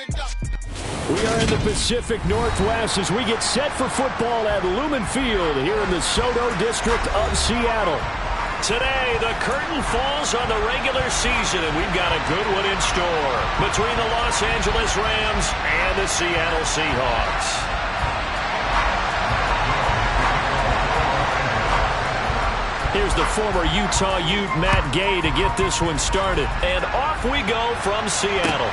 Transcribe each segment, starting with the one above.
We are in the Pacific Northwest as we get set for football at Lumen Field here in the Soto district of Seattle. Today, the curtain falls on the regular season, and we've got a good one in store between the Los Angeles Rams and the Seattle Seahawks. Here's the former Utah Ute Matt Gay to get this one started. And off we go from Seattle.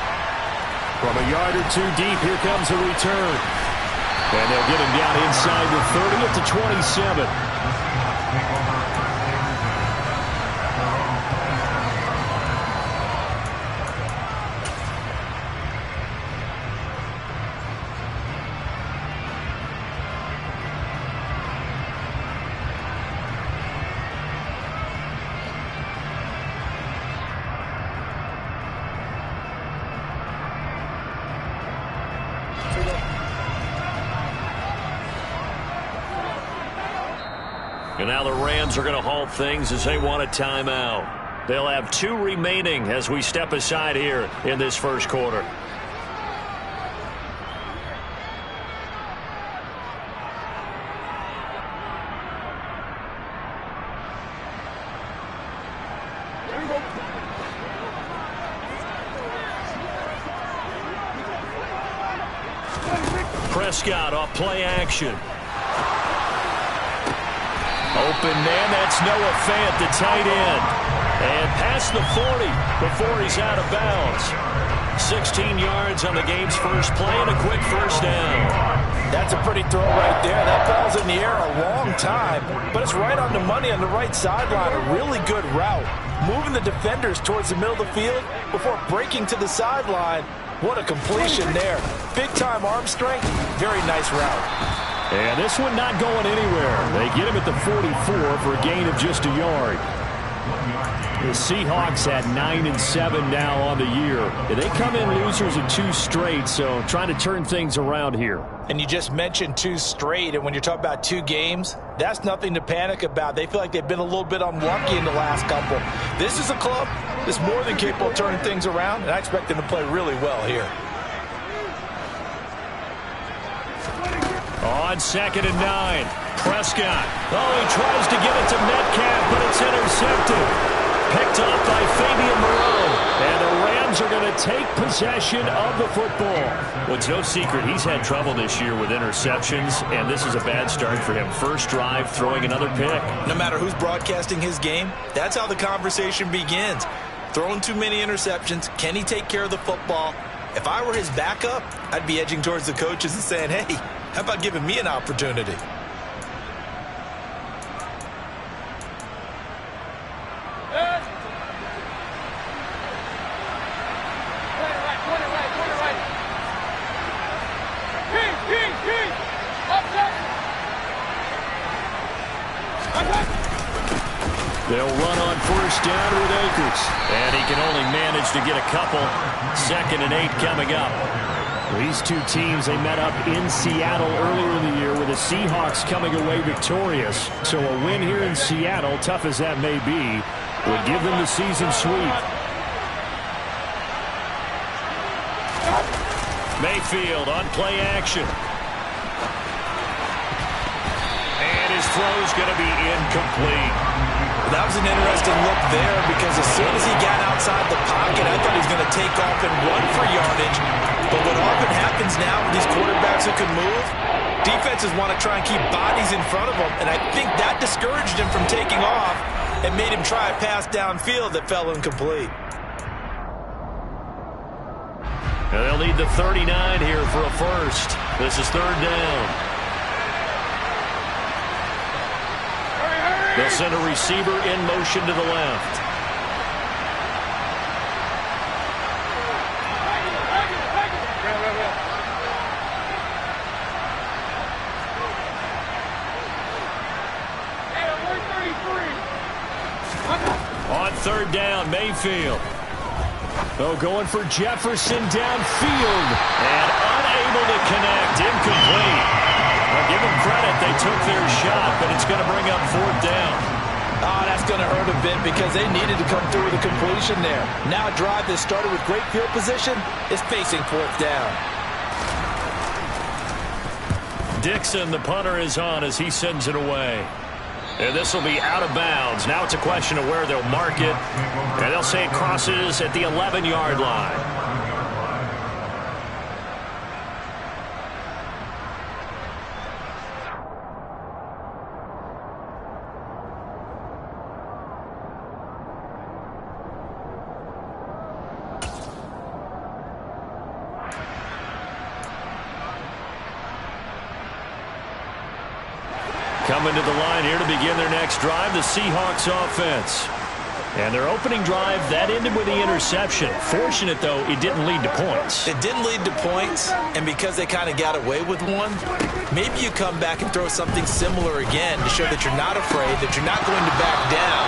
From a yard or two deep, here comes a return. And they'll get him down inside the 30 at the 27. And now the Rams are going to halt things as they want a timeout. They'll have 2 remaining as we step aside here in this first quarter. Prescott off play action. Open man, that's Noah Fant, the tight end. And past the 40 before he's out of bounds. 16 yards on the game's first play and a quick first down. That's a pretty throw right there. That ball's in the air a long time, but it's right on the money on the right sideline. A really good route. Moving the defenders towards the middle of the field before breaking to the sideline. What a completion there. Big-time arm strength. Very nice route. And this one not going anywhere. They get him at the 44 for a gain of just a yard. The Seahawks at 9-7 now on the year. They come in losers of 2 straight, so trying to turn things around here. And you just mentioned 2 straight, and when you're talking about 2 games, that's nothing to panic about. They feel like they've been a little bit unlucky in the last couple. This is a club that's more than capable of turning things around, and I expect them to play really well here. On 2nd and 9, Prescott. Oh, he tries to give it to Metcalf, but it's intercepted. Picked off by Fabian Moreau. And the Rams are going to take possession of the football. Well, it's no secret he's had trouble this year with interceptions, and this is a bad start for him. First drive, throwing another pick. No matter who's broadcasting his game, that's how the conversation begins. Throwing too many interceptions. Can he take care of the football? If I were his backup, I'd be edging towards the coaches and saying, hey, how about giving me an opportunity? They'll run on first down with Akers. And he can only manage to get a couple. 2nd and 8 coming up. These 2 teams, they met up in Seattle earlier in the year with the Seahawks coming away victorious. So a win here in Seattle, tough as that may be, would give them the season sweep. Mayfield on play action. And his throw's going to be incomplete. That was an interesting look there because as soon as he got outside the pocket, I thought he was going to take off and run for yardage. But what often happens now with these quarterbacks who can move, defenses want to try and keep bodies in front of them, and I think that discouraged him from taking off and made him try a pass downfield that fell incomplete. And they'll need the 39 here for a first. This is 3rd down. They'll send a receiver in motion to the left. On 3rd down, Mayfield. Oh, going for Jefferson downfield. And unable to connect. Incomplete. I'll give them credit. They took their shot, but it's going to bring up 4th down. Oh, that's going to hurt a bit because they needed to come through with a completion there. Now a drive that started with great field position is facing fourth down. Dixon, the punter, is on as he sends it away. And this will be out of bounds. Now it's a question of where they'll mark it. And they'll say it crosses at the 11-yard line. Coming to the line here to begin their next drive, the Seahawks offense. And their opening drive, that ended with the interception. Fortunate, though, it didn't lead to points. It didn't lead to points, and because they kind of got away with one, maybe you come back and throw something similar again to show that you're not afraid, that you're not going to back down,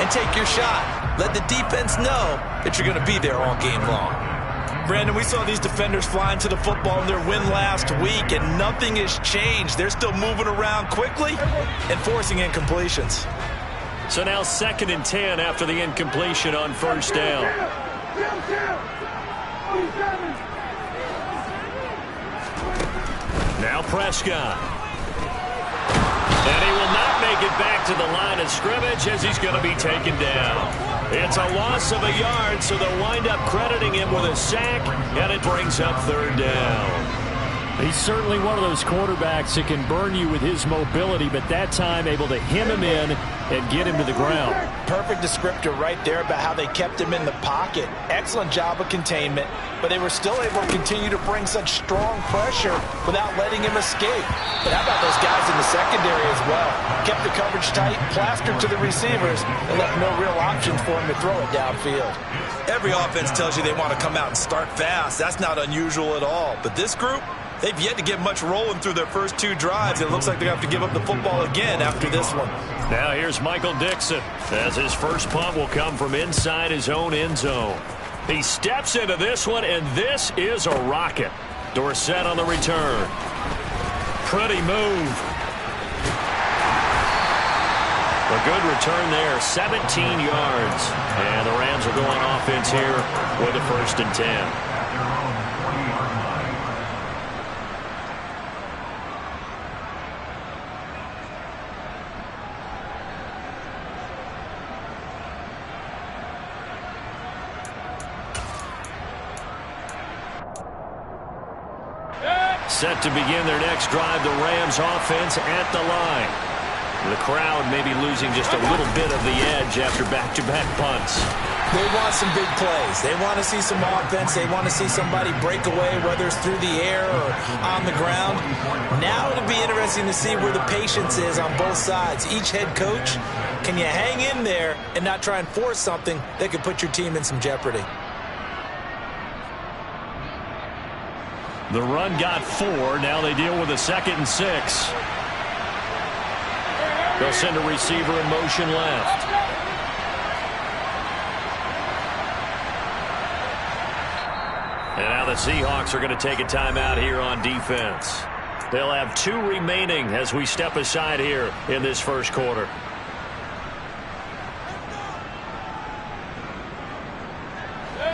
and take your shot. Let the defense know that you're going to be there all game long. Brandon, we saw these defenders flying to the football in their win last week, and nothing has changed. They're still moving around quickly and forcing incompletions. So now 2nd and 10 after the incompletion on first down. Now Prescott. And he will not make it back to the line of scrimmage as he's going to be taken down. It's a loss of a yard, so they'll wind up crediting him with a sack, and it brings up 3rd down. He's certainly one of those quarterbacks that can burn you with his mobility, but that time able to hem him in and get him to the ground. Perfect descriptor right there about how they kept him in the pocket. Excellent job of containment, but they were still able to continue to bring such strong pressure without letting him escape. But how about those guys in the secondary as well? Kept the coverage tight, plastered to the receivers, and left no real options for him to throw it downfield. Every offense tells you they want to come out and start fast. That's not unusual at all. But this group, they've yet to get much rolling through their first 2 drives. It looks like they're going to have to give up the football again after this one. Now here's Michael Dixon as his first punt will come from inside his own end zone. He steps into this one, and this is a rocket. Dorsett on the return. Pretty move. A good return there, 17 yards. And the Rams are going offense here with a 1st and 10. Set to begin their next drive, the Rams offense at the line. The crowd may be losing just a little bit of the edge after back-to-back punts. They want some big plays. They want to see some offense. They want to see somebody break away, whether it's through the air or on the ground. Now it'll be interesting to see where the patience is on both sides. Each head coach, can you hang in there and not try and force something that could put your team in some jeopardy? The run got 4. Now they deal with a 2nd and 6. They'll send a receiver in motion left. And now the Seahawks are going to take a timeout here on defense. They'll have 2 remaining as we step aside here in this first quarter.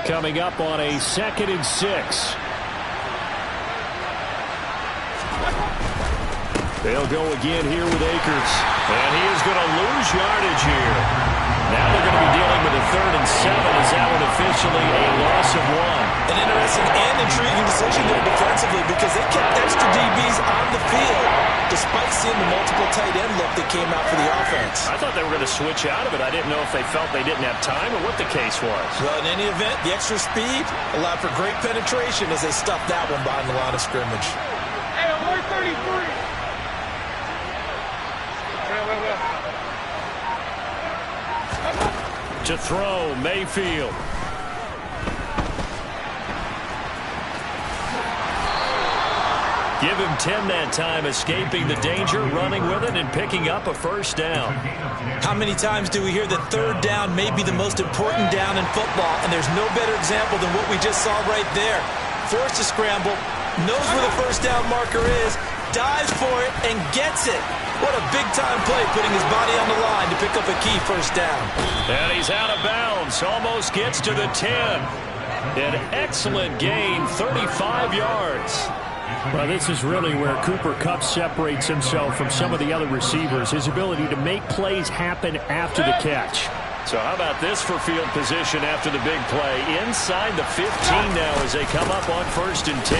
Coming up on a 2nd and 6. They'll go again here with Akers. And he is going to lose yardage here. Now they're going to be dealing with a 3rd and 7 as that one officially a loss of 1. An interesting and intriguing decision there defensively because they kept extra DBs on the field despite seeing the multiple tight end look that came out for the offense. I thought they were going to switch out of it. I didn't know if they felt they didn't have time or what the case was. Well, in any event, the extra speed allowed for great penetration as they stuffed that one behind the line of scrimmage. Hey, 133. To throw, Mayfield. Give him 10 that time, escaping the danger, running with it, and picking up a 1st down. How many times do we hear that 3rd down may be the most important down in football, and there's no better example than what we just saw right there. Forced to scramble, knows where the 1st down marker is, dives for it and gets it. What a big-time play, putting his body on the line to pick up a key first down. And he's out of bounds. Almost gets to the 10. An excellent gain, 35 yards. Well, this is really where Cooper Kupp separates himself from some of the other receivers. His ability to make plays happen after the catch. So how about this for field position after the big play? Inside the 15 now as they come up on 1st and 10.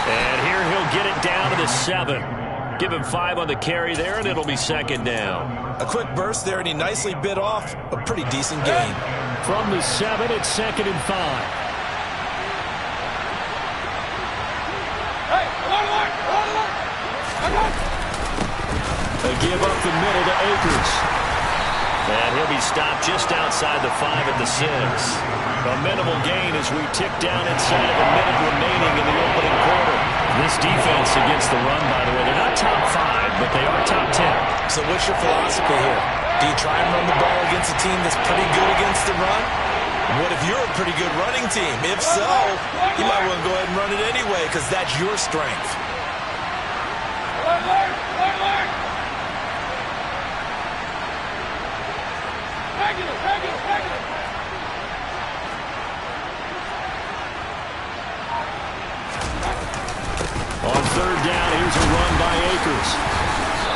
And here he'll get it down to the 7. Give him 5 on the carry there, and it'll be 2nd down. A quick burst there, and he nicely bit off a pretty decent gain. From the 7, it's 2nd and 5. A give up the middle to Akers. And he'll be stopped just outside the 5 at the 6. A minimal gain as we tick down inside of a minute remaining in the opening quarter. This defense against the run, by the way, they're not top 5, but they are top 10. So what's your philosophy here? Do you try and run the ball against a team that's pretty good against the run? What if you're a pretty good running team? If so, you might want to go ahead and run it anyway because that's your strength. On 3rd down, here's a run by Akers.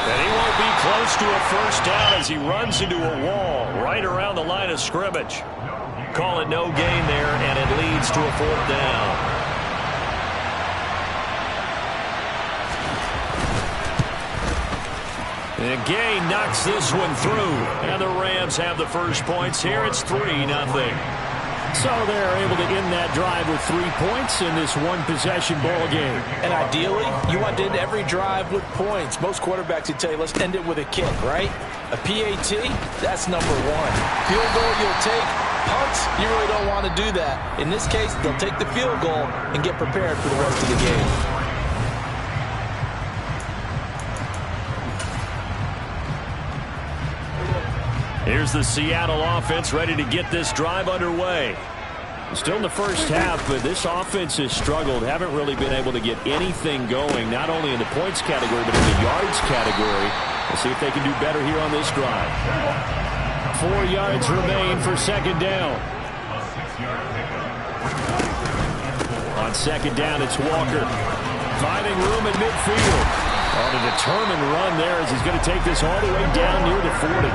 And he won't be close to a first down as he runs into a wall right around the line of scrimmage. Call it no gain there, and it leads to a 4th down. And Gay knocks this one through. And the Rams have the first points here. It's 3-0. So they're able to end that drive with 3 points in this one-possession ball game. And ideally, you want to end every drive with points. Most quarterbacks would tell you, let's end it with a kick, right? A PAT, that's number 1. Field goal you'll take. Punts, you really don't want to do that. In this case, they'll take the field goal and get prepared for the rest of the game. Here's the Seattle offense ready to get this drive underway. Still in the first half, but this offense has struggled. Haven't really been able to get anything going, not only in the points category, but in the yards category. We'll see if they can do better here on this drive. 4 yards remain for 2nd down. On 2nd down, it's Walker. Finding room at midfield. On a determined run there as he's going to take this all the way down near the 40.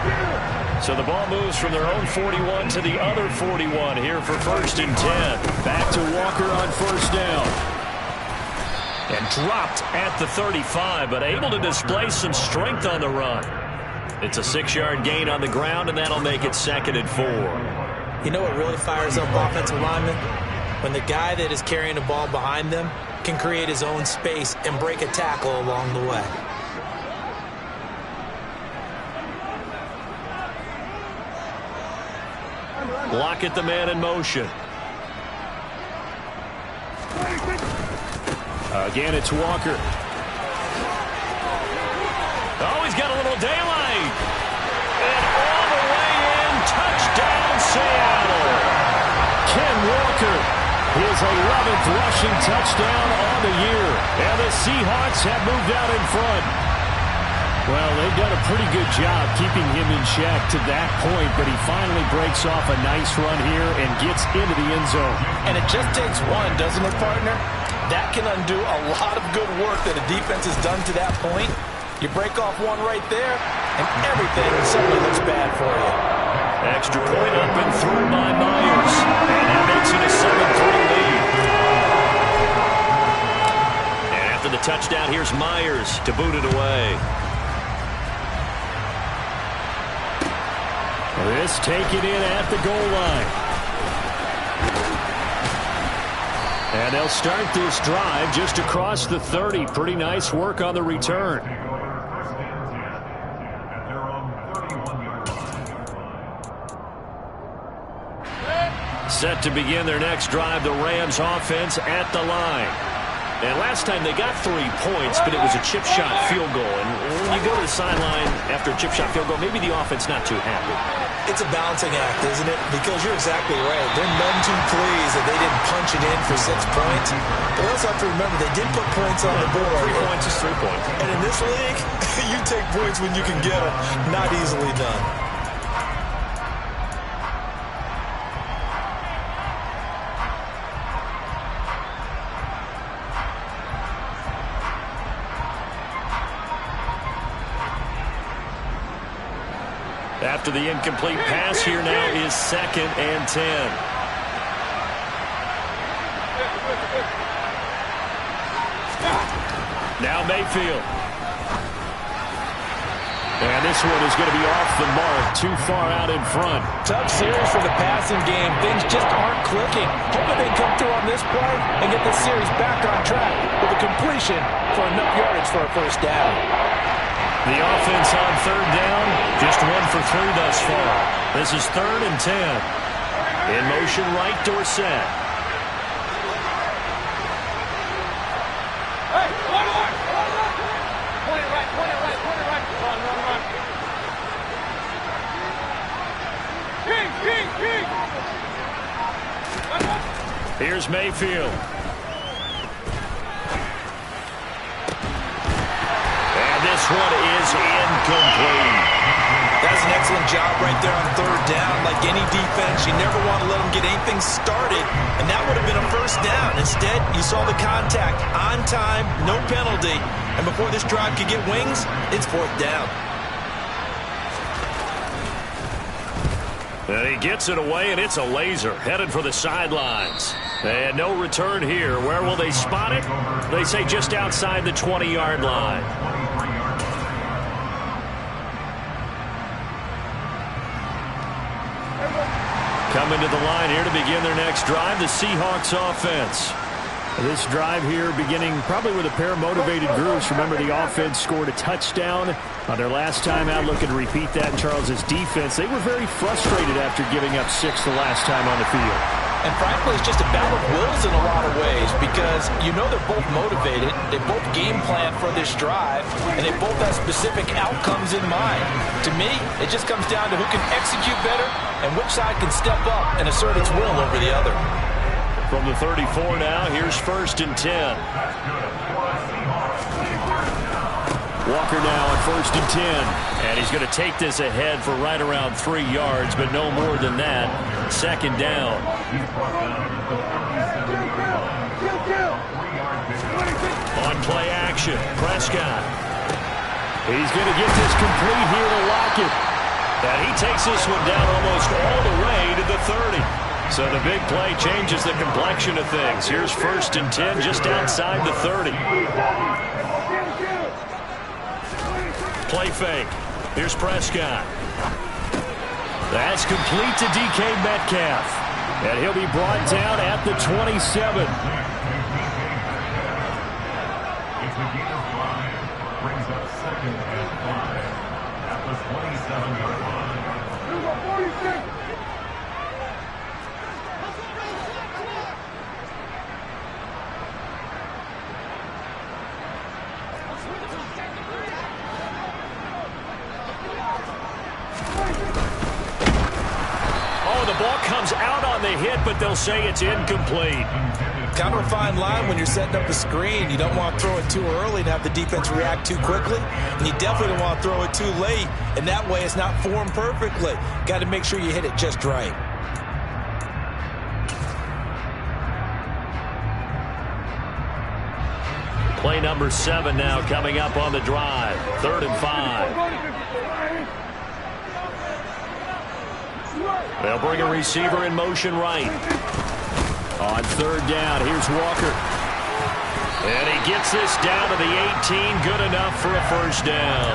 So the ball moves from their own 41 to the other 41 here for 1st and 10. Back to Walker on 1st down. And dropped at the 35, but able to display some strength on the run. It's a 6-yard gain on the ground, and that'll make it 2nd and 4. You know what really fires up offensive linemen? When the guy that is carrying the ball behind them can create his own space and break a tackle along the way. Lockett the man in motion. Again, it's Walker. Oh, he's got a little daylight. And all the way in, touchdown Seattle. Ken Walker, his 11th rushing touchdown on the year. And the Seahawks have moved out in front. Well, they've done a pretty good job keeping him in check to that point, but he finally breaks off a nice run here and gets into the end zone. And it just takes one, doesn't it, partner? That can undo a lot of good work that a defense has done to that point. You break off one right there, and everything suddenly looks bad for you. Extra point up and through by Myers. And that makes it a 7-3 lead. And after the touchdown, here's Myers to boot it away. This taken in at the goal line. And they'll start this drive just across the 30. Pretty nice work on the return. Set to begin their next drive, the Rams offense at the line. And last time they got 3 points, but it was a chip shot field goal. And when you go to the sideline after a chip shot field goal, maybe the offense not too happy. It's a balancing act, isn't it? Because you're exactly right. They're none too pleased that they didn't punch it in for 6 points. But they also have to remember they did put points on the board. 3 points is 3 points. And in this league, you take points when you can get them. Not easily done. After the incomplete pass, here now is 2nd and 10. Now Mayfield. And this one is going to be off the mark, too far out in front. Tough series for the passing game. Things just aren't clicking. Hoping they come through on this play and get this series back on track with a completion for enough yardage for a first down. The offense on 3rd down, just 1 for 3 thus far. This is 3rd and 10. In motion right, Dorsett. Hey, point it right. Point it right. Run. King. Here's Mayfield. This one is incomplete. That's an excellent job right there on 3rd down. Like any defense, you never want to let them get anything started, and that would have been a first down. Instead, you saw the contact on time, no penalty, and before this drive could get wings, it's 4th down. And he gets it away, and it's a laser headed for the sidelines. And no return here. Where will they spot it? They say just outside the 20-yard line. Coming to the line here to begin their next drive, the Seahawks offense. This drive here beginning probably with a pair of motivated groups. Remember, the offense scored a touchdown on their last time out. Looking to repeat that in Charles's defense. They were very frustrated after giving up 6 the last time on the field. And frankly, it's just a battle of wills in a lot of ways because you know they're both motivated. They both game plan for this drive, and they both have specific outcomes in mind. To me, it just comes down to who can execute better and which side can step up and assert its will over the other. From the 34 now, here's 1st and 10. Walker now on 1st and 10. And he's going to take this ahead for right around 3 yards, but no more than that. 2nd down. On play action, Prescott. He's going to get this complete here to Lockett. And he takes this one down almost all the way to the 30. So the big play changes the complexion of things. Here's 1st and 10 just outside the 30. Play fake. Here's Prescott. That's complete to DK Metcalf. And he'll be brought down at the 27. It's a gain of 5. Brings up 2nd and 5. At the 27-yard line. 46. The ball comes out on the hit, but they'll say it's incomplete. Kind of a fine line when you're setting up a screen. You don't want to throw it too early and have the defense react too quickly. And you definitely don't want to throw it too late. And that way it's not formed perfectly. Got to make sure you hit it just right. Play number 7 now coming up on the drive. 3rd and 5. They'll bring a receiver in motion right. On 3rd down, here's Walker. And he gets this down to the 18. Good enough for a first down.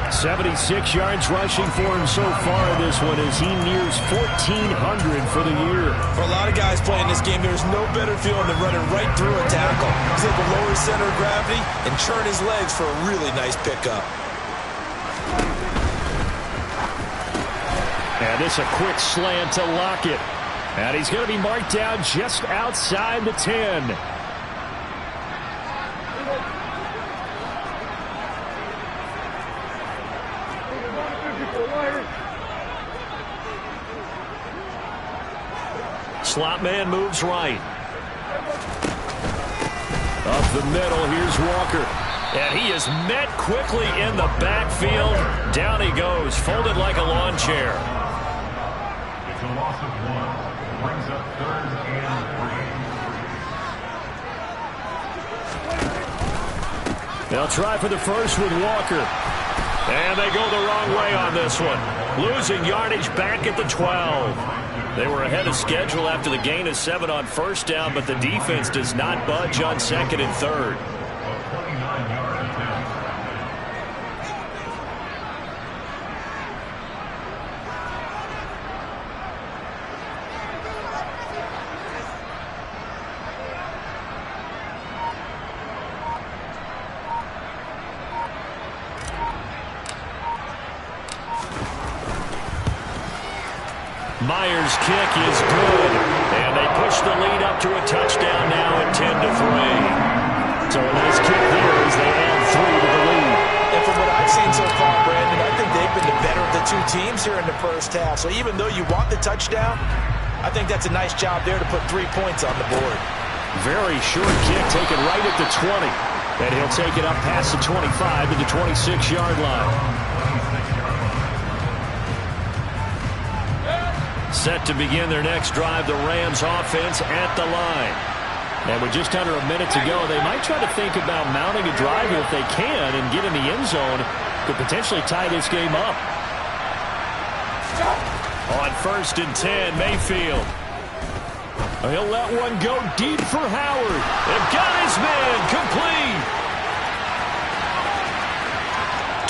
76 yards rushing for him so far. This one as he nears 1,400 for the year. For a lot of guys playing this game, there's no better feeling than running right through a tackle. He's able to lower his center of gravity and churn his legs for a really nice pickup. And this a quick slant to Lockett. And he's going to be marked down just outside the 10. slot man moves right. Up the middle, here's Walker. And he is met quickly in the backfield. Down he goes, folded like a lawn chair. It's a loss of 1. Brings up 3rd and 3. They'll try for the first with Walker. And they go the wrong way on this one. Losing yardage back at the 12. They were ahead of schedule after the gain of 7 on first down, but the defense does not budge on 2nd and 3rd. Myers' kick is good, and they push the lead up to a touchdown now at 10-3. So a nice kick there as they add 3 to the lead. And from what I've seen so far, Brandon, I think they've been the better of the two teams here in the first half. So even though you want the touchdown, I think that's a nice job there to put 3 points on the board. Very short kick taken right at the 20. And he'll take it up past the 25 to the 26-yard line. Set to begin their next drive, the Rams offense at the line. And with just under a minute to go, they might try to think about mounting a drive here if they can and get in the end zone to potentially tie this game up. On 1st and 10, Mayfield. He'll let one go deep for Howard. They've got his man complete.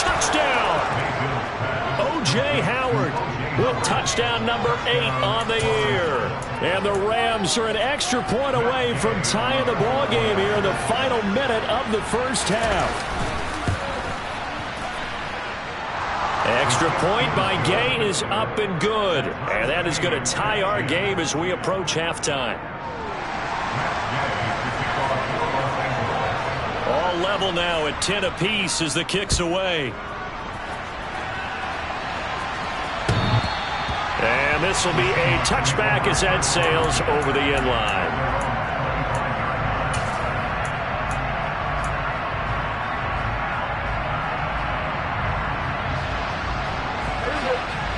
Touchdown. O.J. Howard with touchdown number 8 on the year. And the Rams are an extra point away from tying the ball game here in the final minute of the first half. Extra point by Gay is up and good. And that is going to tie our game as we approach halftime. All level now at 10 apiece as the kick's away. And this will be a touchback as that sails over the end line.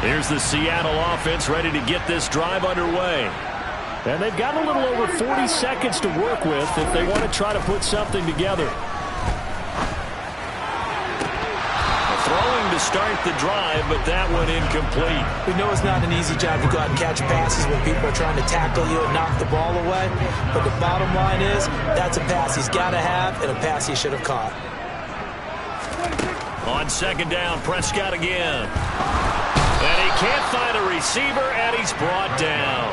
Here's the Seattle offense ready to get this drive underway. And they've got a little over 40 seconds to work with if they want to try to put something together. Throwing to start the drive, but that one incomplete. We know it's not an easy job to go out and catch passes when people are trying to tackle you and knock the ball away. But the bottom line is, that's a pass he's got to have and a pass he should have caught. On 2nd down, Prescott again. And he can't find a receiver, and he's brought down.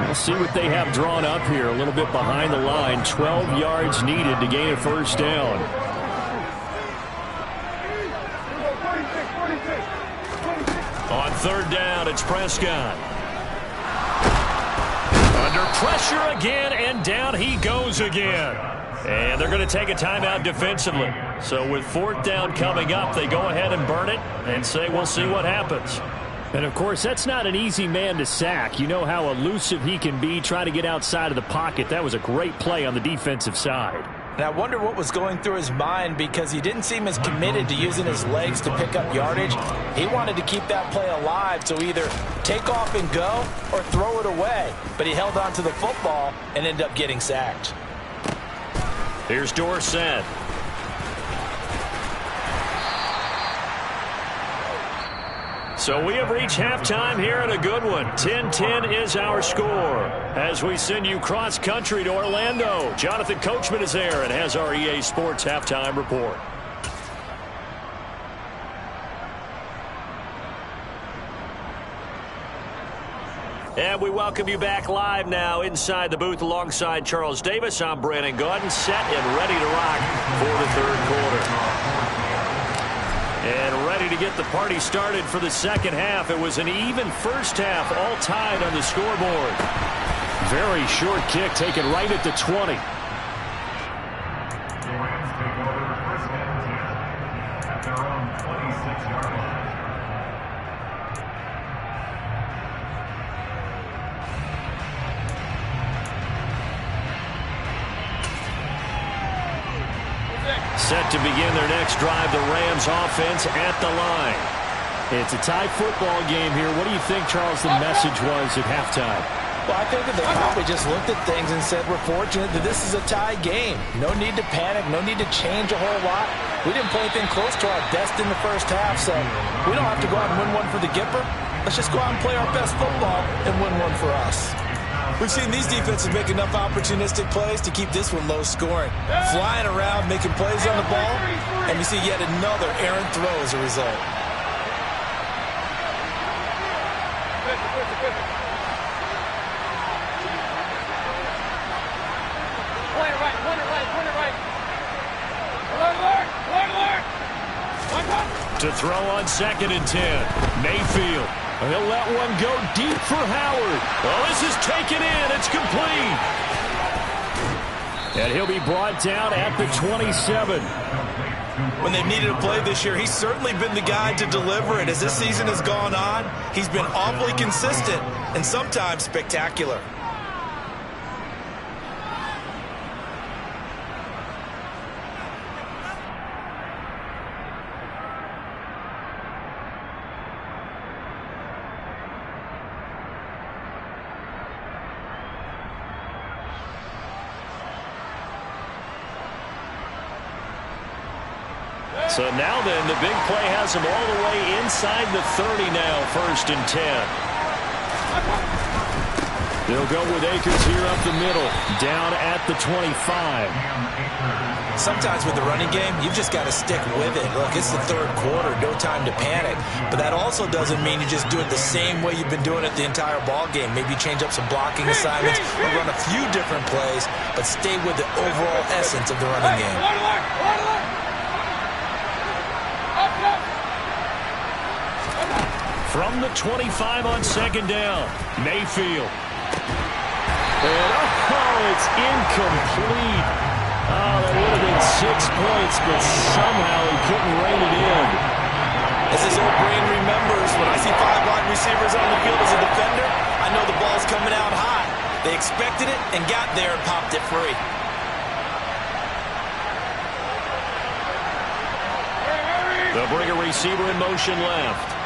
We'll see what they have drawn up here. A little bit behind the line. 12 yards needed to gain a first down. On 3rd down, it's Prescott. Under pressure again, and down he goes again. And they're going to take a timeout defensively. So with 4th down coming up, they go ahead and burn it and say we'll see what happens. And, of course, that's not an easy man to sack. You know how elusive he can be trying to get outside of the pocket. That was a great play on the defensive side. And I wonder what was going through his mind because he didn't seem as committed to using his legs to pick up yardage. He wanted to keep that play alive, so either take off and go or throw it away. But he held on to the football and ended up getting sacked. Here's Dorsett. So we have reached halftime here in a good one. 10-10 is our score. As we send you cross-country to Orlando, Jonathan Coachman is there and has our EA Sports halftime report. And we welcome you back live now inside the booth alongside Charles Davis. I'm Brandon Gaudin, set and ready to rock for the 3rd quarter. And ready to get the party started for the 2nd half. It was an even first half, all tied on the scoreboard. Very short kick taken right at the 20. The Rams take over 1st and 10 at their own 26-yard line. Set to begin their next drive, the Rams offense at the line. It's a tie football game here. What do you think, Charles, the message was at halftime? Well, I think that they probably just looked at things and said, we're fortunate that this is a tie game. No need to panic, no need to change a whole lot. We didn't play anything close to our best in the first half, so we don't have to go out and win one for the Gipper. Let's just go out and play our best football and win one for us. We've seen these defenses make enough opportunistic plays to keep this one low scoring. Flying around, making plays on the ball, and we see yet another errant throw as a result. To throw on 2nd and 10. Mayfield. He'll let one go deep for Howard. Oh, this is taken in. It's complete. And he'll be brought down at the 27. When they've needed a play this year, he's certainly been the guy to deliver it. As this season has gone on, he's been awfully consistent and sometimes spectacular. So now then, the big play has him all the way inside the 30 now, 1st and 10. They'll go with Akers here up the middle, down at the 25. Sometimes with the running game, you've just got to stick with it. Look, it's the 3rd quarter, no time to panic. But that also doesn't mean you just do it the same way you've been doing it the entire ball game. Maybe change up some blocking assignments or run a few different plays, but stay with the overall essence of the running game. From the 25 on 2nd down, Mayfield. And it's incomplete. Oh, that would have been 6 points, but somehow he couldn't rein it in. As his old brain remembers, when I see 5 wide receivers on the field as a defender, I know the ball's coming out high. They expected it and got there and popped it free. They'll bring a receiver in motion left.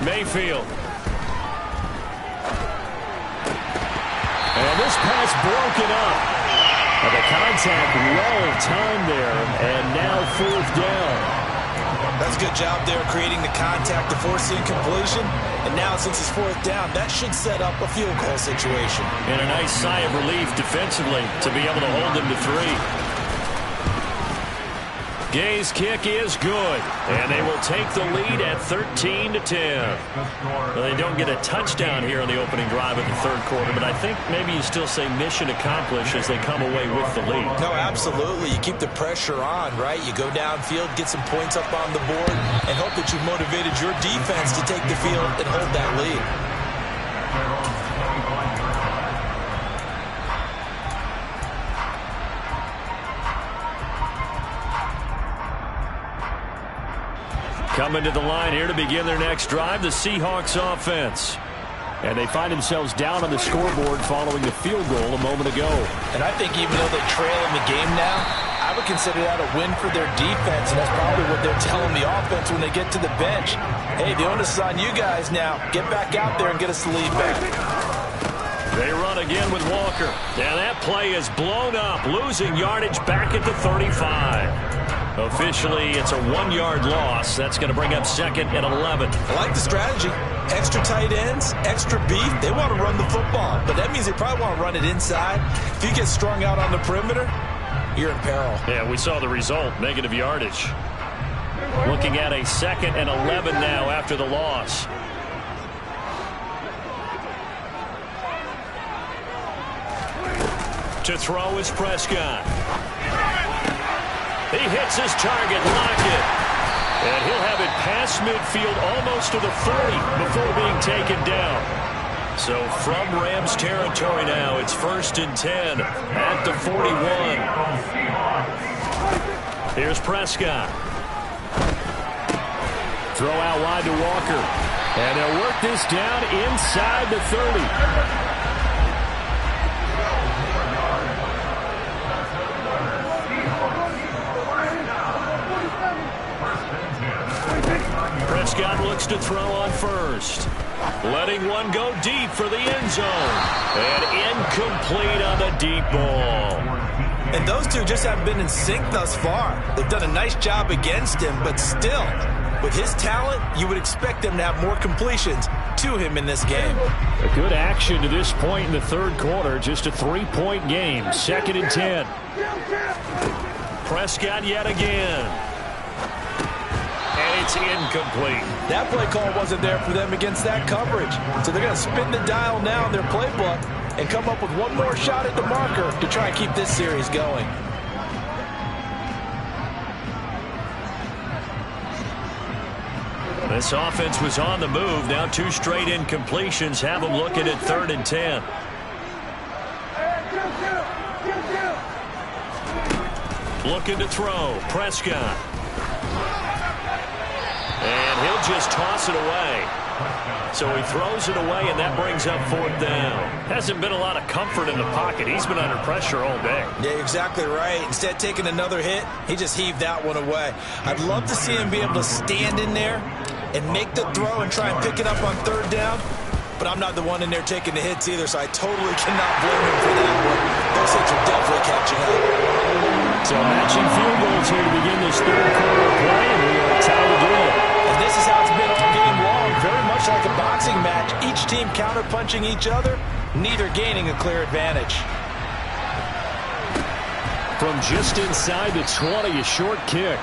Mayfield. And this pass broken up. And the contact well timed there, and now 4th down. That's a good job there creating the contact to force the incompletion. And now since it's 4th down, that should set up a field goal situation. And a nice sigh of relief defensively to be able to hold them to 3. Gay's kick is good, and they will take the lead at 13-10. Well, they don't get a touchdown here on the opening drive of the 3rd quarter, but I think maybe you still say mission accomplished as they come away with the lead. No, absolutely. You keep the pressure on, right? You go downfield, get some points up on the board, and hope that you've motivated your defense to take the field and hold that lead. Coming to the line here to begin their next drive, the Seahawks offense. And they find themselves down on the scoreboard following the field goal a moment ago. And I think even though they trail in the game now, I would consider that a win for their defense, and that's probably what they're telling the offense when they get to the bench. Hey, the onus is on you guys now. Get back out there and get us the lead back. They run again with Walker. And that play is blown up, losing yardage back at the 35. Officially, it's a 1-yard loss. That's going to bring up 2nd and 11. I like the strategy. Extra tight ends, extra beef. They want to run the football, but that means they probably want to run it inside. If you get strung out on the perimeter, you're in peril. Yeah, we saw the result, negative yardage. Looking at a 2nd and 11 now after the loss. To throw is Prescott. He hits his target, Lockett. And he'll have it past midfield almost to the 40 before being taken down. So from Rams territory now, it's 1st and 10 at the 41. Here's Prescott. Throw out wide to Walker. And they'll work this down inside the 30. Prescott looks to throw on first. Letting one go deep for the end zone. And incomplete on the deep ball. And those two just haven't been in sync thus far. They've done a nice job against him, but still, with his talent, you would expect them to have more completions to him in this game. A good action to this point in the third quarter. Just a 3-point game. 2nd and 10. Prescott yet again. And it's incomplete. That play call wasn't there for them against that coverage. So they're going to spin the dial now in their playbook and come up with one more shot at the marker to try and keep this series going. This offense was on the move. Now 2 straight incompletions have them looking at 3rd and 10. Looking to throw. Prescott. And he'll just toss it away. So he throws it away, and that brings up 4th down. Hasn't been a lot of comfort in the pocket. He's been under pressure all day. Yeah, you're exactly right. Instead of taking another hit, he just heaved that one away. I'd love to see him be able to stand in there and make the throw and try and pick it up on 3rd down. But I'm not the one in there taking the hits either, so I totally cannot blame him for that one. Those hits are definitely catching up. So matching field goals here to begin this third quarter of play, and we are tied again. And this is how it's been all game long, very much like a boxing match. Each team counter-punching each other, neither gaining a clear advantage. From just inside the 20, a short kick.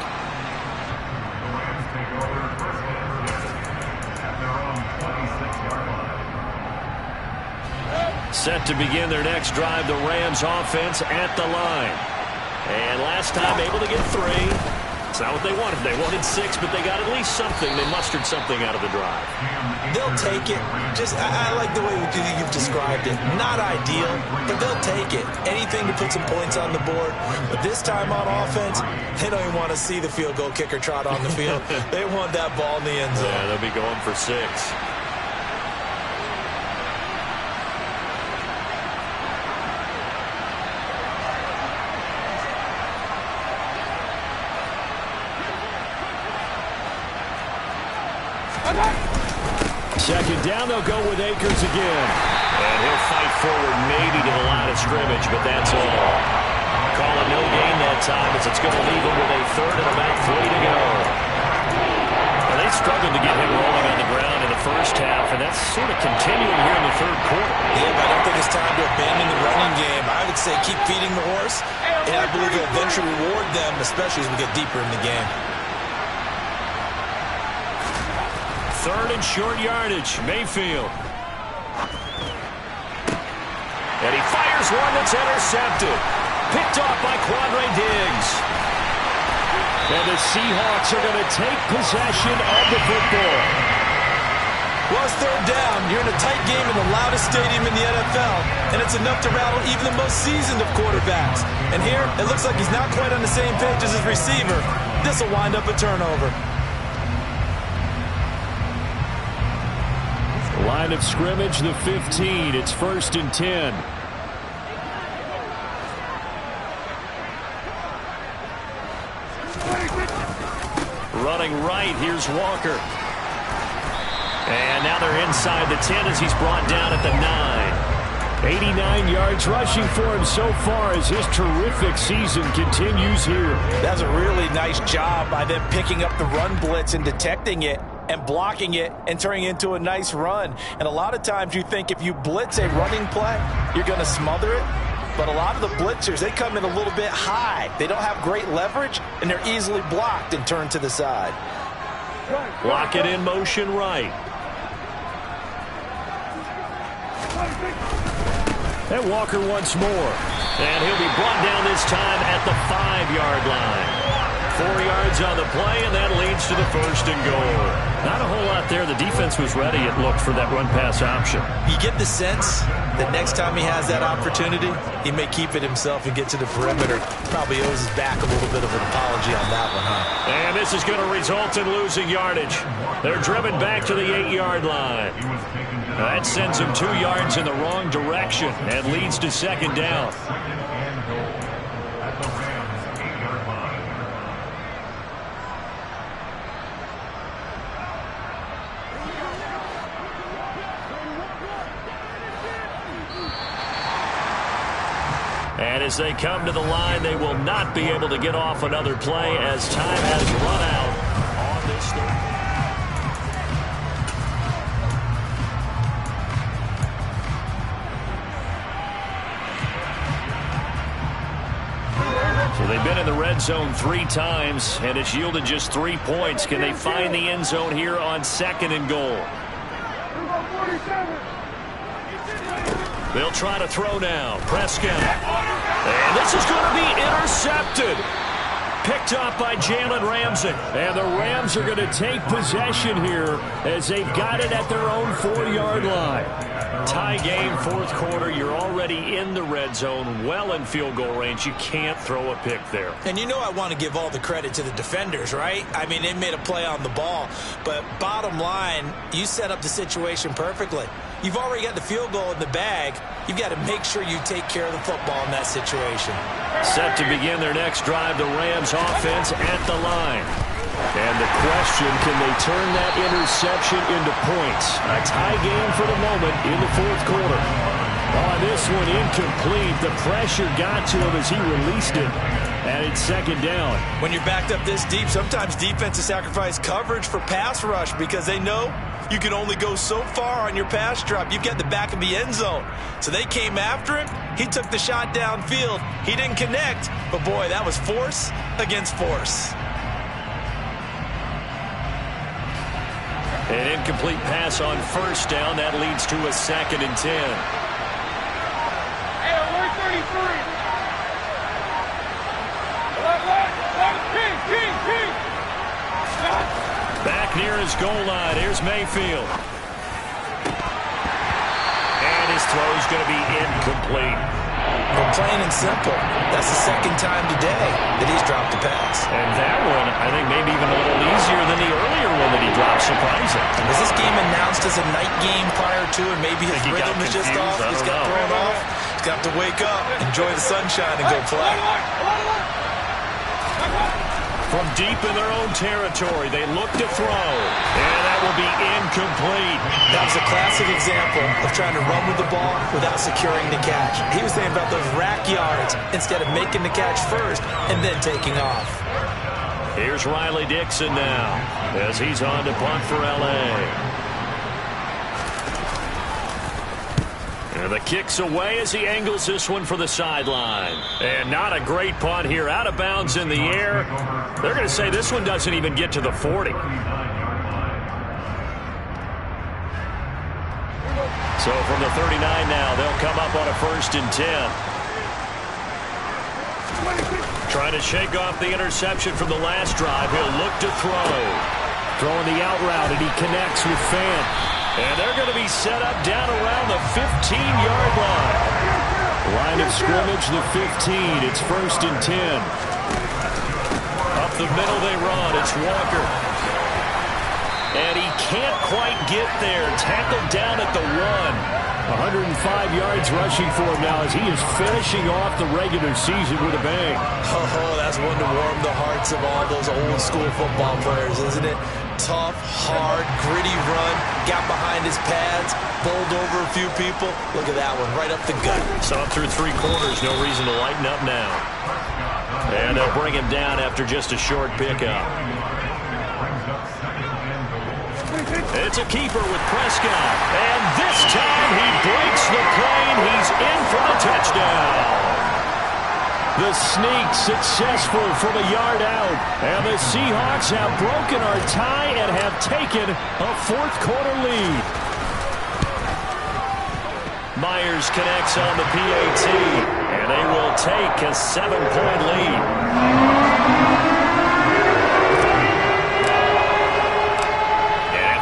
Set to begin their next drive, the Rams offense at the line. And last time able to get 3. It's not what they wanted. They wanted 6, but they got at least something. They mustered something out of the drive. They'll take it. I like the way you've described it. Not ideal, but they'll take it. Anything to put some points on the board. But this time on offense, they don't even want to see the field goal kicker trot on the field. They want that ball in the end zone. Yeah, they'll be going for 6. Second down, they'll go with Akers again. And he'll fight forward maybe to the line of scrimmage, but that's all. Call it no gain that time as it's going to leave him with a 3rd and about 3 to go. And they struggled to get him rolling on the ground in the first half, and that's sort of continuing here in the third quarter. Yeah, but I don't think it's time to abandon the running game. I would say keep feeding the horse, and I believe he'll eventually reward them, especially as we get deeper in the game. 3rd and short yardage. Mayfield. And he fires one that's intercepted. Picked off by Quandre Diggs. And the Seahawks are going to take possession of the football. Well, it's 3rd down. You're in a tight game in the loudest stadium in the NFL, and it's enough to rattle even the most seasoned of quarterbacks. And here, it looks like he's not quite on the same page as his receiver. This will wind up a turnover. Line of scrimmage, the 15. It's 1st and 10. Running right, here's Walker. And now they're inside the 10 as he's brought down at the 9. 89 yards rushing for him so far as his terrific season continues here. That's a really nice job by them picking up the run blitz and detecting it and blocking it and turning it into a nice run. And a lot of times you think if you blitz a running play, you're going to smother it. But a lot of the blitzers, they come in a little bit high. They don't have great leverage, and they're easily blocked and turned to the side. Lock it in motion right. And Walker once more. And he'll be brought down this time at the 5-yard line. 4 yards on the play, and that leads to the 1st and goal. Not a whole lot there. The defense was ready, it looked, for that run-pass option. You get the sense that next time he has that opportunity, he may keep it himself and get to the perimeter. Probably owes his back a little bit of an apology on that one, huh? And this is going to result in losing yardage. They're driven back to the 8-yard line. That sends them 2 yards in the wrong direction and leads to second down. Second and goal at the Rams' 8-yard line. And as they come to the line, they will not be able to get off another play as time has run out on this third. So they've been in the red zone 3 times, and it's yielded just 3 points. Can they find the end zone here on second and goal? They'll try to throw now. Prescott. And this is going to be intercepted. Picked up by Jalen Ramsey. And the Rams are going to take possession here as they've got it at their own 4-yard line. Tie game, 4th quarter. You're already in the red zone, well in field goal range. You can't throw a pick there. And you know I want to give all the credit to the defenders, right? I mean, they made a play on the ball. But bottom line, you set up the situation perfectly. You've already got the field goal in the bag. You've got to make sure you take care of the football in that situation. Set to begin their next drive, the Rams offense at the line. And the question, can they turn that interception into points? A tie game for the moment in the 4th quarter. On this one, incomplete. The pressure got to him as he released it. And it's second down. When you're backed up this deep, sometimes defenses sacrifice coverage for pass rush because they know you can only go so far on your pass drop. You've got the back of the end zone. So they came after him. He took the shot downfield. He didn't connect. But, boy, that was force against force. An incomplete pass on first down. That leads to a 2nd and 10. Hey, alert 33. King. Back near his goal line. Here's Mayfield. And his throw's going to be incomplete. Well, plain and simple, that's the 2nd time today that he's dropped a pass. And that one, I think, maybe even a little easier than the earlier one that he dropped. Surprising. Was this game announced as a night game prior to, and maybe his rhythm is just off? He's got thrown off. He's got to wake up, enjoy the sunshine, and go play. From deep in their own territory, they look to throw. And that will be incomplete. That was a classic example of trying to run with the ball without securing the catch. He was thinking about those rack yards instead of making the catch first and then taking off. Here's Riley Dixon now as he's on to punt for L.A. And the kick's away as he angles this one for the sideline. And not a great punt here. Out of bounds in the air. They're going to say this one doesn't even get to the 40. So from the 39 now, they'll come up on a 1st and 10. Trying to shake off the interception from the last drive. He'll look to throw. Throwing the out route, and he connects with Fan. And they're going to be set up down around the 15-yard line. Line of scrimmage, the 15. It's 1st and 10. Up the middle they run. It's Walker. And he can't quite get there. Tackled down at the 1. 105 yards rushing for him now as he is finishing off the regular season with a bang. Oh, that's one to warm the hearts of all those old-school football players, isn't it? Tough, hard, gritty run. Got behind his pads, bowled over a few people. Look at that one, right up the gut. Saw through 3 quarters. No reason to lighten up now. And they'll bring him down after just a short pickup. It's a keeper with Prescott. And this time he breaks the plane. He's in for the touchdown. The sneak successful from a yard out. And the Seahawks have broken our tie and have taken a 4th quarter lead. Myers connects on the PAT. And they will take a 7-point lead.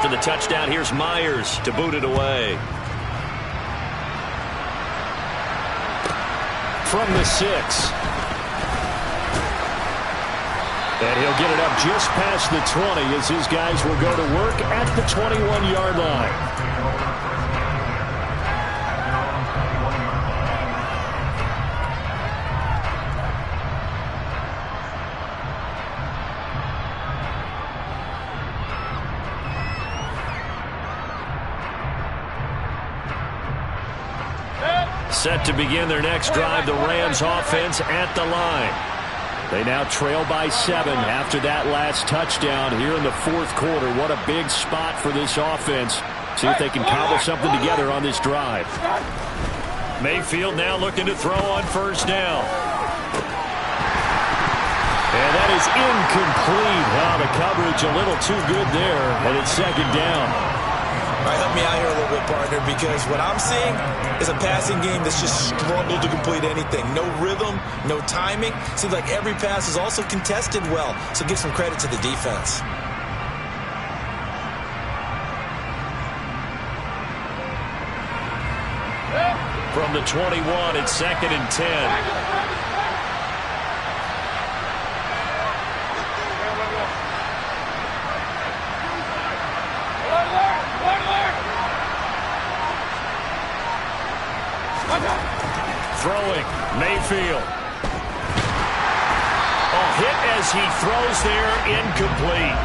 After the touchdown, here's Myers to boot it away. From the 6. And he'll get it up just past the 20 as his guys will go to work at the 21-yard line. Set to begin their next drive, the Rams offense at the line. They now trail by 7 after that last touchdown here in the fourth quarter. What a big spot for this offense. See if they can cobble something together on this drive. Mayfield now looking to throw on first down. And that is incomplete. Oh, the coverage a little too good there, and it's second down. All right, help me out here a little bit, partner, because what I'm seeing is a passing game that's just struggled to complete anything. No rhythm, no timing. Seems like every pass is also contested well, so give some credit to the defense. From the 21, it's second and 10. Throwing, Mayfield. Hit as he throws there, incomplete.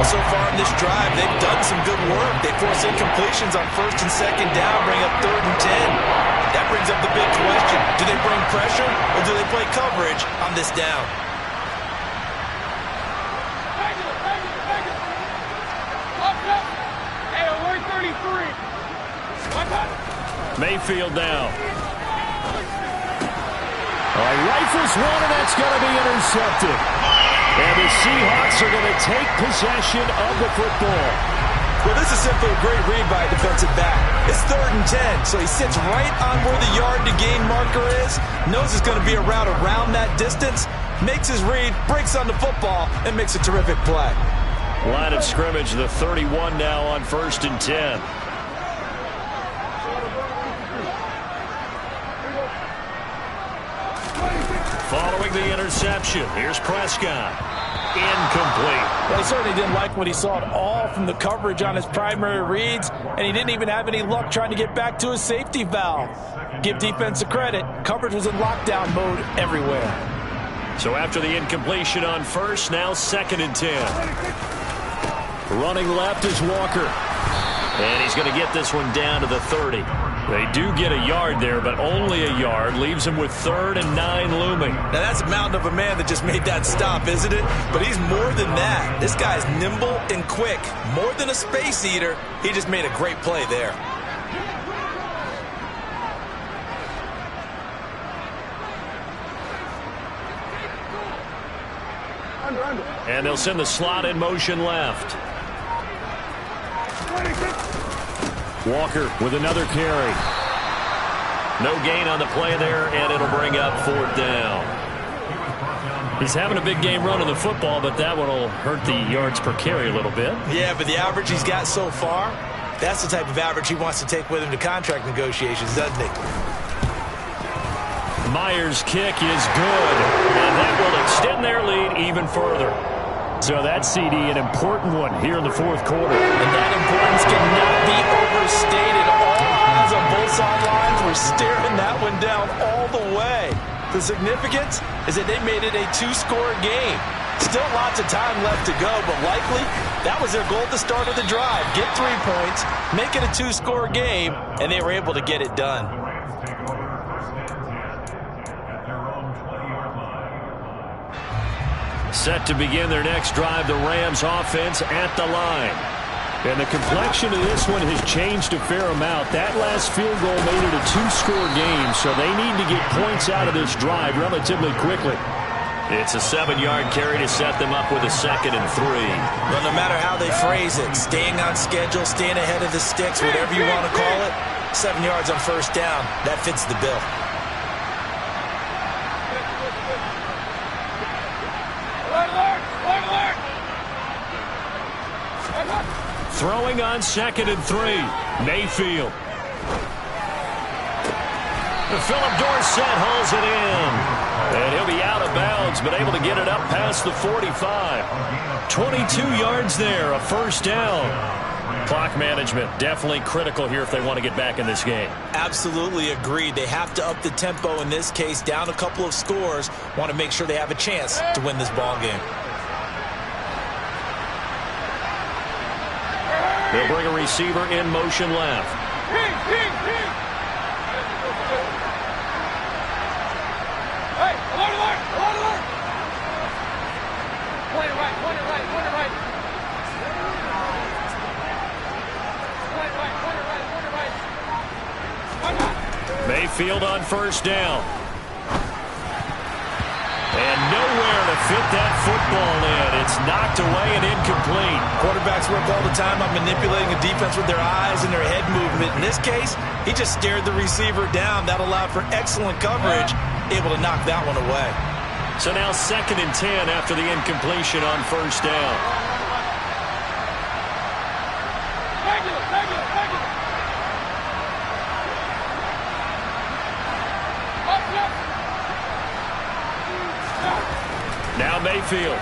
Well, so far in this drive, they've done some good work. They force incompletions on first and second down, bring up third and 10. That brings up the big question. Do they bring pressure or do they play coverage on this down? Mayfield now. Rifles one, and that's going to be intercepted. And the Seahawks are going to take possession of the football. Well, this is simply a great read by a defensive back. It's third and 10, so he sits right on where the yard-to-gain marker is, knows it's going to be a route around that distance, makes his read, breaks on the football, and makes a terrific play. Line of scrimmage, the 31 now on first and 10. Following the interception, here's Prescott. Incomplete. Well, he certainly didn't like what he saw at all from the coverage on his primary reads, and he didn't even have any luck trying to get back to his safety valve. Give defense a credit. Coverage was in lockdown mode everywhere. So after the incompletion on first, now second and 10. Running left is Walker. And he's going to get this one down to the 30. They do get a yard there, but only a yard. Leaves him with 3rd and 9 looming. Now, that's a mountain of a man that just made that stop, isn't it? But he's more than that. This guy's nimble and quick. More than a space eater. He just made a great play there. And they'll send the slot in motion left. Walker with another carry. No gain on the play there, and it'll bring up 4th down. He's having a big game running the football, but that one will hurt the yards per carry a little bit. Yeah, but the average he's got so far, that's the type of average he wants to take with him to contract negotiations, doesn't he? Myers' kick is good, and that will extend their lead even further. So that CD, an important one here in the fourth quarter. And that importance cannot be overstated. All eyes on both sidelines were staring that one down all the way. The significance is that they made it a 2-score game. Still lots of time left to go, but likely that was their goal at the start of the drive. Get 3 points, make it a 2-score game, and they were able to get it done. Set to begin their next drive, the Rams offense at the line. And the complexion of this one has changed a fair amount. That last field goal made it a 2-score game, so they need to get points out of this drive relatively quickly. It's a 7-yard carry to set them up with a 2nd and 3. Well, no matter how they phrase it, staying on schedule, staying ahead of the sticks, whatever you want to call it, 7 yards on first down, that fits the bill. Throwing on 2nd and 3. Mayfield. Philip Dorsett hauls it in. And he'll be out of bounds, but able to get it up past the 45. 22 yards there, a first down. Clock management definitely critical here if they want to get back in this game. Absolutely agreed. They have to up the tempo in this case, down a couple of scores. Want to make sure they have a chance to win this ball game. They'll bring a receiver in motion left. Hey, alert! Point it right. Point it right. Mayfield on first down. And nowhere to fit that football in. It's knocked away and incomplete. Quarterbacks work all the time on manipulating a defense with their eyes and their head movement. In this case, he just stared the receiver down. That allowed for excellent coverage, able to knock that one away. So now 2nd and 10 after the incompletion on first down. Now Mayfield.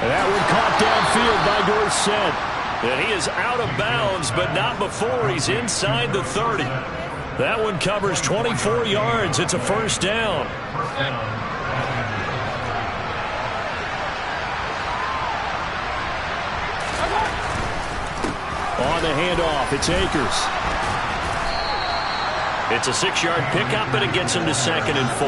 And that one caught downfield by Dorsett. And he is out of bounds, but not before he's inside the 30. That one covers 24 yards. It's a first down. On the handoff, it's Akers. It's a 6-yard pickup, and it gets him to 2nd and 4.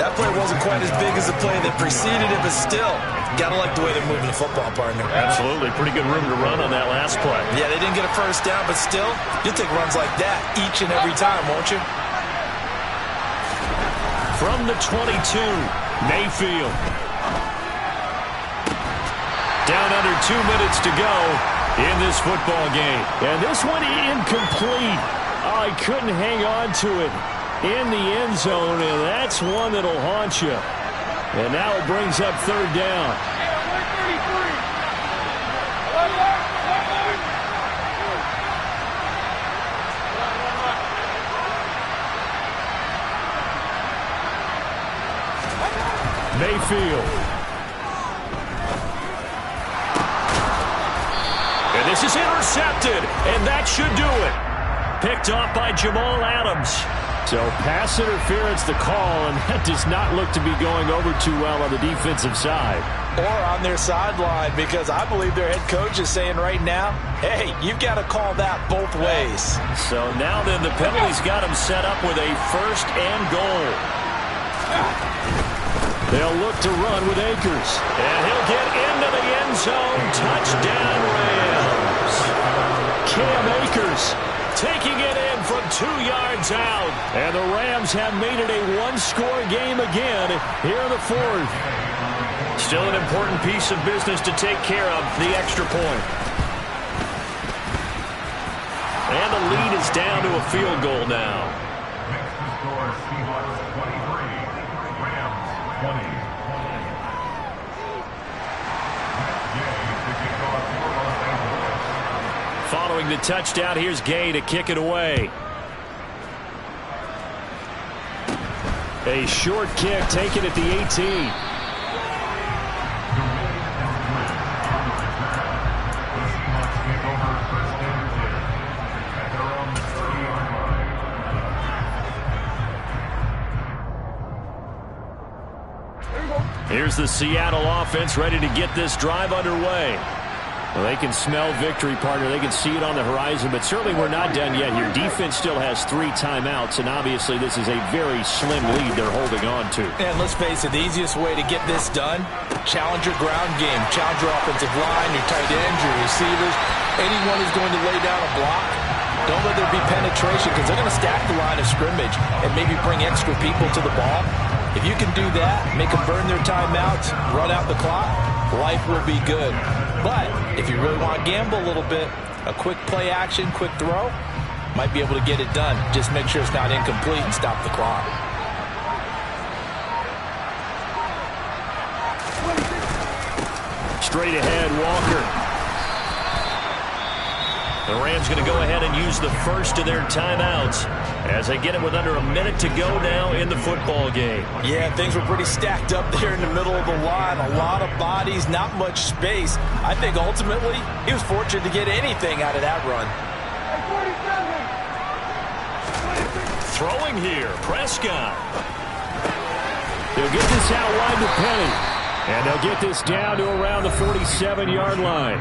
That play wasn't quite as big as the play that preceded it, but still, gotta like the way they're moving the football, partner. Absolutely. Pretty good room to run on that last play. Yeah, they didn't get a first down, but still, you'll take runs like that each and every time, won't you? From the 22, Mayfield. Down under 2 minutes to go in this football game. And this one incomplete. Oh, he couldn't hang on to it in the end zone, and that's one that'll haunt you. And now it brings up 3rd down. Mayfield. And this is intercepted, and that should do it. Picked off by Jamal Adams. So pass interference the call, and that does not look to be going over too well on the defensive side. Or on their sideline, because I believe their head coach is saying right now, hey, you've got to call that both ways. So now then the penalty's got him set up with a 1st and goal. They'll look to run with Akers. And he'll get into the end zone. Touchdown, Rams. Cam Akers taking it in from 2 yards out. And the Rams have made it a 1-score game again here in the 4th. Still an important piece of business to take care of, the extra point. And the lead is down to a field goal now. Next to score, Seahawks 23, Rams 20. Following the touchdown, here's Gay to kick it away. A short kick taken at the 18. Here's the Seattle offense ready to get this drive underway. Well, they can smell victory, partner. They can see it on the horizon, but certainly we're not done yet here. Defense still has 3 timeouts, and obviously this is a very slim lead they're holding on to. And let's face it, the easiest way to get this done, challenge your ground game. Challenge your offensive line, your tight ends, your receivers. Anyone who's going to lay down a block, don't let there be penetration, because they're going to stack the line of scrimmage and maybe bring extra people to the ball. If you can do that, make them burn their timeouts, run out the clock, life will be good. But if you really want to gamble a little bit, a quick play action, quick throw, might be able to get it done. Just make sure it's not incomplete and stop the clock. Straight ahead, Walker. The Rams going to go ahead and use the first of their timeouts. as they get it with under a minute to go now in the football game. Yeah, things were pretty stacked up there in the middle of the line. A lot of bodies, not much space. I think ultimately he was fortunate to get anything out of that run. Throwing here, Prescott. They'll get this out wide to Penny. And they'll get this down to around the 47-yard line.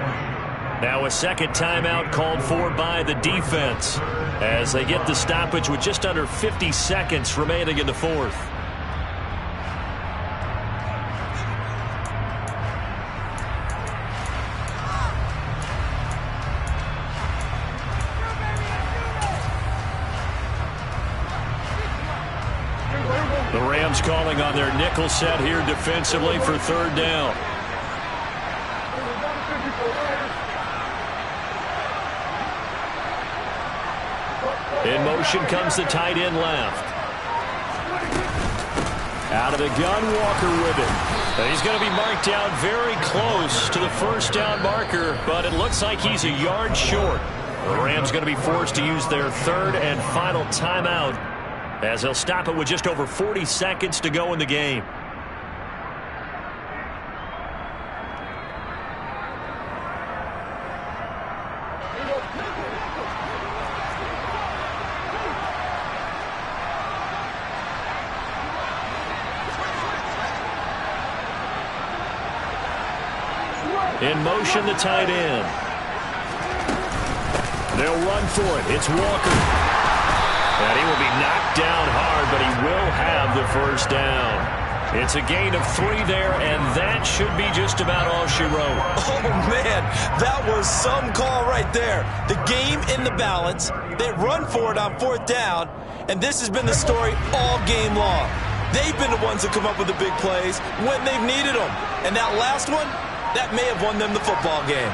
Now a second timeout called for by the defense as they get the stoppage with just under 50 seconds remaining in the fourth. The Rams calling on their nickel set here defensively for third down. In motion comes the tight end left. Out of the gun, Walker with it. And he's going to be marked down very close to the first down marker, but it looks like he's a yard short. The Rams going to be forced to use their third and final timeout as they'll stop it with just over 40 seconds to go in the game. In motion, the tight end. They'll run for it. It's Walker. And he will be knocked down hard, but he will have the first down. It's a gain of 3 there, and that should be just about all she wrote. Oh, man, that was some call right there. The game in the balance. They run for it on fourth down, and this has been the story all game long. They've been the ones that come up with the big plays when they've needed them. And that last one, that may have won them the football game.